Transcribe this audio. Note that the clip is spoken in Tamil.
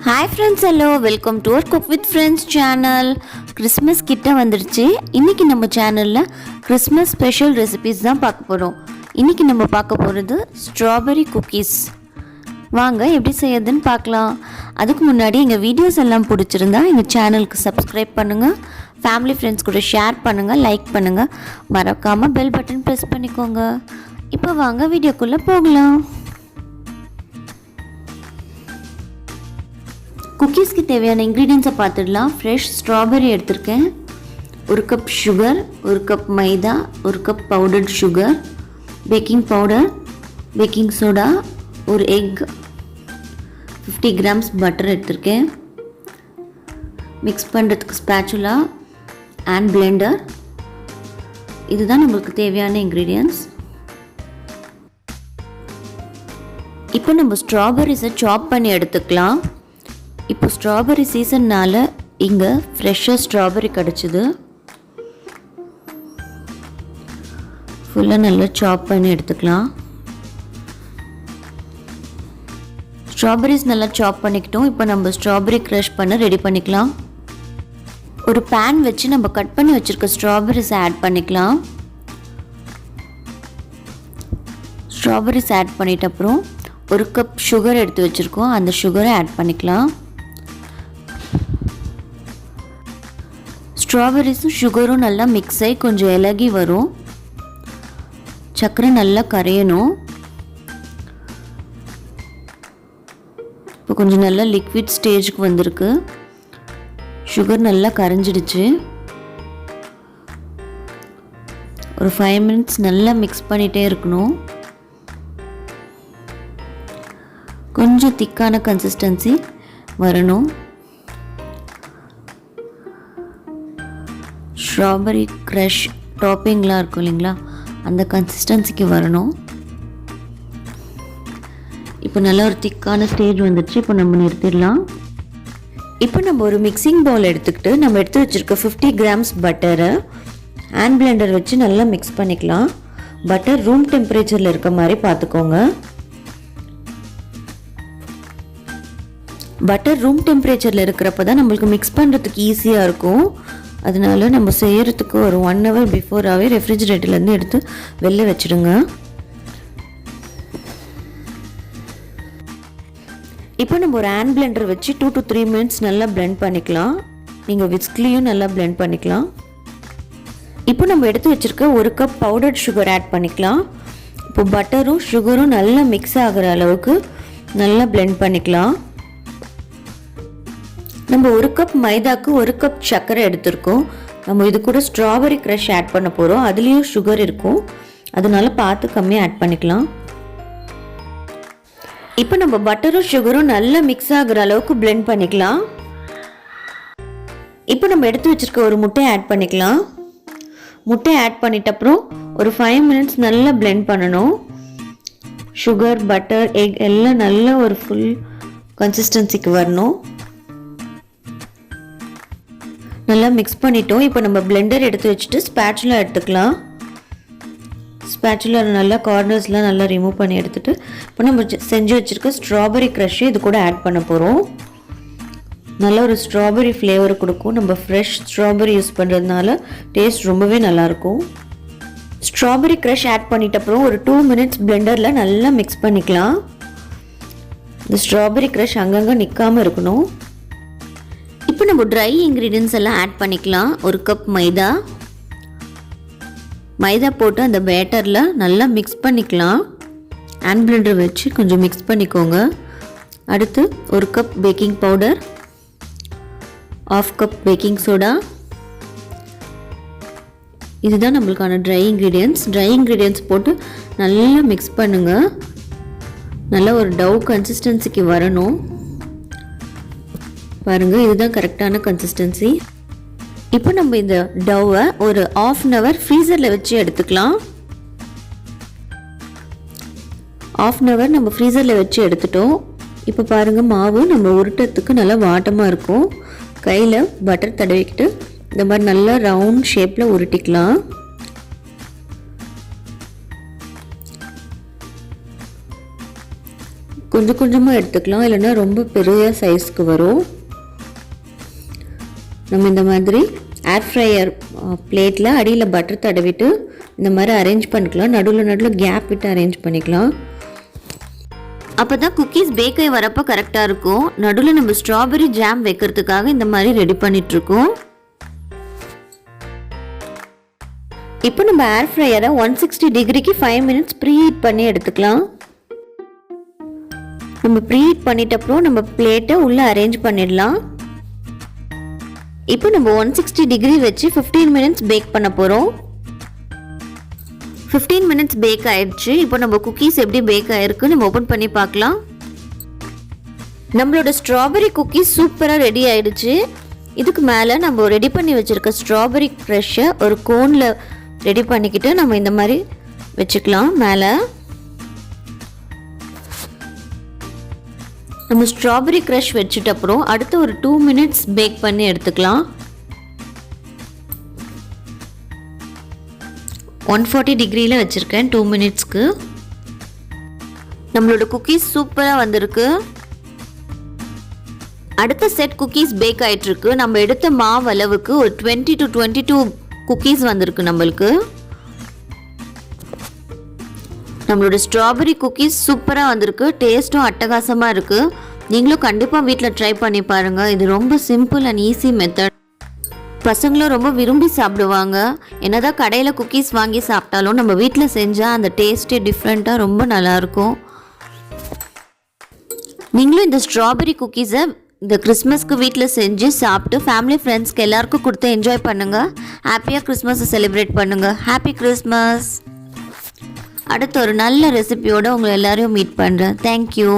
Hi friends, hello, welcome to our Cook with Friends channel. Christmas கிட்ட வந்துருச்சு. இன்னைக்கு நம்ம சேனல்ல Christmas special recipes தான் பார்க்க போறோம். இன்னைக்கு நம்ம பார்க்க போறது strawberry cookies. வாங்க எப்படி செய்யறதுன்னு பார்க்கலாம். அதுக்கு முன்னாடி எங்க வீடியோஸ் எல்லாம் பிடிச்சிருந்தா எங்க சேனலுக்கு subscribe பண்ணுங்க. Family friends கூட ஷேர் பண்ணுங்க, லைக் பண்ணுங்க. மறக்காம bell button press பண்ணிக்கோங்க. இப்போ வாங்க வீடியோக்குள்ள போகலாம். குக்கீஸ்க்கு தேவையான இன்க்ரீடியன்ஸை பார்த்துடலாம். ஃப்ரெஷ் ஸ்ட்ராபெரி எடுத்திருக்கேன், 1 கப் சுகர், 1 கப் மைதா, 1 cup powdered sugar, baking powder, baking soda, ஒரு எக், 50 கிராம்ஸ் பட்டர் எடுத்திருக்கேன். மிக்ஸ் பண்ணுறதுக்கு ஸ்பேச்சுலா அண்ட் பிளெண்டர். இதுதான் நம்மளுக்கு தேவையான இன்க்ரீடியன்ஸ். இப்போ நம்ம ஸ்ட்ராபெரிஸை சாப் பண்ணி எடுத்துக்கலாம். இப்போ ஸ்ட்ராபெரி சீசன்னால் இங்கே ஃப்ரெஷ்ஷாக ஸ்ட்ராபெரி கிடச்சிது. ஃபுல்லாக நல்லா சாப் பண்ணி எடுத்துக்கலாம். ஸ்ட்ராபெரிஸ் நல்லா சாப் பண்ணிக்கிட்டோம். இப்போ நம்ம ஸ்ட்ராபெரி க்ரஷ் பண்ண ரெடி பண்ணிக்கலாம். ஒரு பேன் வச்சு நம்ம கட் பண்ணி வச்சுருக்க ஸ்ட்ராபெரிஸ் ஆட் பண்ணிக்கலாம். ஸ்ட்ராபெரிஸ் ஆட் பண்ணிட்ட அப்புறம் 1 கப் சுகர் எடுத்து வச்சுருக்கோம், அந்த சுகரை ஆட் பண்ணிக்கலாம். ஸ்ட்ராபெரிஸும் சுகரும் நல்லா மிக்ஸ் ஆகி கொஞ்சம் இலகி வரும். சர்க்கரை நல்லா கரையணும். இப்போ கொஞ்சம் நல்லா லிக்விட் ஸ்டேஜுக்கு வந்திருக்கு. சுகர் நல்லா கரைஞ்சிடுச்சு. ஒரு 5 மினிட்ஸ் நல்லா மிக்ஸ் பண்ணிகிட்டே இருக்கணும். கொஞ்சம் திக்கான கன்சிஸ்டன்சி வரணும். ஸ்ட்ராபெரி க்ரஷ் டாப்பிங்லாம் இருக்கும் இல்லைங்களா, அந்த கன்சிஸ்டன்சிக்கு வரணும். இப்போ நல்லா ஒரு திக்கான ஸ்டேஜ் வந்துடுச்சு. இப்போ நம்ம நிறுத்திடலாம். இப்போ நம்ம ஒரு மிக்சிங் பவுல் எடுத்துக்கிட்டு நம்ம எடுத்து வச்சுருக்க 50 கிராம்ஸ் பட்டரை ஹேண்ட் பிளெண்டர் வச்சு நல்லா மிக்ஸ் பண்ணிக்கலாம். பட்டர் ரூம் டெம்பரேச்சரில் இருக்க மாதிரி பார்த்துக்கோங்க. பட்டர் ரூம் டெம்பரேச்சரில் இருக்கிறப்ப தான் நம்மளுக்கு மிக்ஸ் பண்ணுறதுக்கு ஈஸியாக இருக்கும். அதனால நம்ம செய்கிறதுக்கு ஒரு 1 ஹவர் பிஃபோராகவே ரெஃப்ரிஜிரேட்டர்லேருந்து எடுத்து வெளில வச்சுடுங்க. இப்போ நம்ம ஒரு ஹேண்ட் பிளெண்டர் வச்சு 2 to 3 மினிட்ஸ் நல்லா பிளெண்ட் பண்ணிக்கலாம். நீங்கள் விஸ்க்லேயும் நல்லா பிளெண்ட் பண்ணிக்கலாம். இப்போ நம்ம எடுத்து வச்சுருக்க 1 கப் பவுடர்ட் சுகர் ஆட் பண்ணிக்கலாம். இப்போ பட்டரும் சுகரும் நல்லா மிக்ஸ் ஆகிற அளவுக்கு நல்லா பிளெண்ட் பண்ணிக்கலாம். நம்ம 1 கப் மைதாக்கு 1 கப் சர்க்கரை எடுத்திருக்கோம். நம்ம இது கூட ஸ்ட்ராபெரி க்ரஷ் ஆட் பண்ண போகிறோம். அதுலேயும் சுகர் இருக்கும், அதனால பார்த்து கம்மியாக ஆட் பண்ணிக்கலாம். இப்போ நம்ம பட்டரும் சுகரும் நல்லா மிக்ஸ் ஆகிற அளவுக்கு பிளெண்ட் பண்ணிக்கலாம். இப்போ நம்ம எடுத்து வச்சிருக்க ஒரு முட்டையை ஆட் பண்ணிக்கலாம். முட்டையை ஆட் பண்ணிட்ட அப்புறம் ஒரு 5 மினிட்ஸ் நல்லா பிளெண்ட் பண்ணணும். சுகர், பட்டர், எக் எல்லாம் நல்ல ஒரு ஃபுல் கன்சிஸ்டன்சிக்கு வரணும். நல்லா மிக்ஸ் பண்ணிட்டோம். இப்போ நம்ம பிளெண்டர் எடுத்து வச்சுட்டு ஸ்பேச்சுலா எடுத்துக்கலாம். ஸ்பேச்சுலா நல்லா கார்னர்ஸ்லாம் நல்லா ரிமூவ் பண்ணி எடுத்துட்டு இப்போ நம்ம செஞ்சு வச்சுருக்க ஸ்ட்ராபெரி க்ரஷ்ஷை இது கூட ஆட் பண்ண போகிறோம். நல்ல ஒரு ஸ்ட்ராபெரி ஃப்ளேவர் கொடுக்கும். நம்ம ஃப்ரெஷ் ஸ்ட்ராபெரி யூஸ் பண்ணுறதுனால டேஸ்ட் ரொம்பவே நல்லாயிருக்கும். ஸ்ட்ராபெரி க்ரஷ் ஆட் பண்ணிட்ட அப்புறம் ஒரு 2 மினிட்ஸ் பிளெண்டரில் நல்லா மிக்ஸ் பண்ணிக்கலாம். இந்த ஸ்ட்ராபெரி க்ரஷ் அங்கங்கே நிற்காமல் இருக்கணும். இப்போ நம்ம ட்ரை இன்க்ரீடியன்ஸ் எல்லாம் ஆட் பண்ணிக்கலாம். 1 கப் மைதா போட்டு அந்த பேட்டரில் நல்லா மிக்ஸ் பண்ணிக்கலாம். ஹேண்ட் பிளெண்டர் வச்சு கொஞ்சம் மிக்ஸ் பண்ணிக்கோங்க. அடுத்து 1 cup baking powder, 1/2 cup baking soda. இதுதான் நம்மளுக்கான ட்ரை இன்க்ரீடியன்ஸ் போட்டு நல்லா மிக்ஸ் பண்ணுங்கள். நல்லா ஒரு டவ் கன்சிஸ்டன்சிக்கு வரணும். பாருங்கள், இதுதான் கரெக்டான கன்சிஸ்டன்சி. இப்போ நம்ம இந்த டவ்வை ஒரு 1/2 ஹவர் ஃப்ரீசரில் வச்சு எடுத்துக்கலாம். 1/2 ஹவர் நம்ம ஃப்ரீசரில் வச்சு எடுத்துட்டோம். இப்போ பாருங்கள், மாவு நம்ம உருட்டுறதுக்கு நல்லா வாட்டமாக இருக்கும். கையில் பட்டர் தடவிக்கிட்டு இந்த மாதிரி நல்லா ரவுண்ட் ஷேப்பில் உருட்டிக்கலாம். கொஞ்சம் கொஞ்சமாக எடுத்துக்கலாம், இல்லைன்னா ரொம்ப பெரிய சைஸ்க்கு வரும். நம்ம இந்த மாதிரி ஏர் ஃப்ரையர் பிளேட்டில் அடியில் பட்டர் தடவிட்டு இந்த மாதிரி அரேஞ்ச் பண்ணிக்கலாம். நடுவில் கேப் விட்டு அரேஞ்ச் பண்ணிக்கலாம். அப்போ தான் குக்கீஸ் பேக் ஆகி வரப்போ கரெக்டாக இருக்கும். நடுவில் நம்ம ஸ்ட்ராபெரி ஜாம் வைக்கிறதுக்காக இந்த மாதிரி ரெடி பண்ணிகிட்ருக்கோம். இப்போ நம்ம ஏர் ஃப்ரையரை 160 டிகிரிக்கு 5 மினிட்ஸ் ப்ரீஹீட் பண்ணி எடுத்துக்கலாம். நம்ம ப்ரீஹீட் பண்ணிட்டப்பறம் நம்ம பிளேட்டை உள்ளே அரேஞ்ச் பண்ணிடலாம். இப்போ நம்ம 160 டிகிரி வச்சு 15 மினிட்ஸ் பேக் பண்ண போகிறோம். 15 மினிட்ஸ் பேக் ஆயிடுச்சு. இப்போ நம்ம குக்கீஸ் எப்படி பேக் ஆகிருக்கு நம்ம ஓப்பன் பண்ணி பார்க்கலாம். நம்மளோட ஸ்ட்ராபெரி குக்கீஸ் சூப்பராக ரெடி ஆயிடுச்சு. இதுக்கு மேலே நம்ம ரெடி பண்ணி வச்சுருக்க ஸ்ட்ராபெரி க்ரஷ்ஷை ஒரு கோனில் ரெடி பண்ணிக்கிட்டு நம்ம இந்த மாதிரி வச்சுக்கலாம். மேலே நம்ம ஸ்ட்ராபெரி க்ரஷ் வச்சுட்டு அப்புறம் அடுத்து ஒரு 2 மினிட்ஸ் பேக் பண்ணி எடுத்துக்கலாம். 140 டிகிரியில் வச்சுருக்கேன் 2 மினிட்ஸ்க்கு. நம்மளோட குக்கீஸ் சூப்பராக வந்திருக்கு. அடுத்த செட் குக்கீஸ் பேக் ஆகிட்டுருக்கு. நம்ம எடுத்த மாவு அளவுக்கு ஒரு 20 to 22 குக்கீஸ் வந்திருக்கு நம்மளுக்கு. நம்மளோட ஸ்ட்ராபெரி குக்கீஸ் சூப்பராக வந்திருக்கு. டேஸ்ட்டும் அட்டகாசமாக இருக்குது. நீங்களும் கண்டிப்பாக வீட்டில் ட்ரை பண்ணி பாருங்கள். இது ரொம்ப சிம்பிள் அண்ட் ஈஸி மெத்தட். பசங்களும் ரொம்ப விரும்பி சாப்பிடுவாங்க. என்னதான் கடையில் குக்கீஸ் வாங்கி சாப்பிட்டாலும் நம்ம வீட்டில் செஞ்சால் அந்த டேஸ்ட்டே டிஃப்ரெண்ட்டாக ரொம்ப நல்லாயிருக்கும். நீங்களும் இந்த ஸ்ட்ராபெரி குக்கீஸை இந்த கிறிஸ்மஸ்க்கு வீட்டில் செஞ்சு சாப்பிட்டு ஃபேமிலி ஃப்ரெண்ட்ஸ்க்கு எல்லாருக்கும் கொடுத்து என்ஜாய் பண்ணுங்கள். ஹாப்பியாக கிறிஸ்மஸை செலிப்ரேட் பண்ணுங்கள். Happy Christmas. அடுத்த ஒரு நல்ல ரெசிபியோடு உங்களை எல்லாரையும் மீட் பண்ணுறேன். தேங்க்யூ.